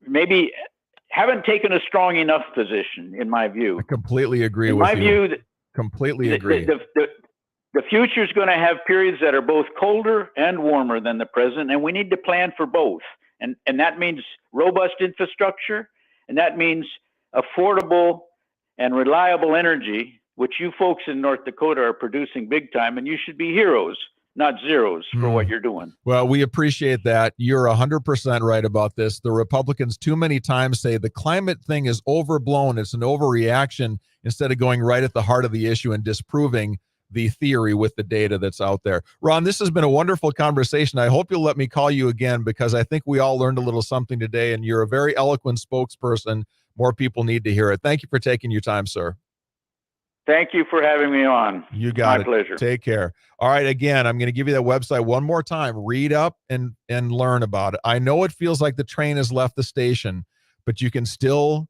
maybe haven't taken a strong enough position, in my view. I completely agree in with my you. View, completely agree. The future is going to have periods that are both colder and warmer than the present, and we need to plan for both. And that means robust infrastructure, and that means affordable and reliable energy, which you folks in North Dakota are producing big time, and you should be heroes, not zeros, for what you're doing. Well, we appreciate that. You're 100% right about this. The Republicans too many times say the climate thing is overblown. It's an overreaction instead of going right at the heart of the issue and disproving the theory with the data that's out there. Ron, this has been a wonderful conversation. I hope you'll let me call you again because I think we all learned a little something today, and you're a very eloquent spokesperson. More people need to hear it. Thank you for taking your time, sir. Thank you for having me on. You got it. My pleasure. Take care. All right. Again, I'm going to give you that website one more time. Read up and learn about it. I know it feels like the train has left the station, but you can still,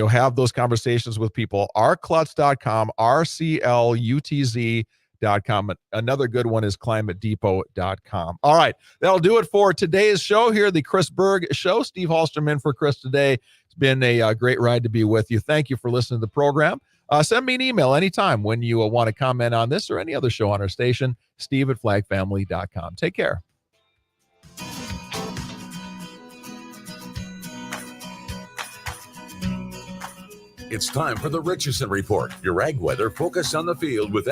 have those conversations with people. rklutz.com, rklutz.com. Another good one is climatedepot.com. All right. That'll do it for today's show here, the Chris Berg Show. Steve Hallstrom in for Chris today. It's been a great ride to be with you. Thank you for listening to the program. Send me an email anytime when you want to comment on this or any other show on our station, steve@flagfamily.com. Take care. It's time for the Richardson Report, your ag weather focused on the field with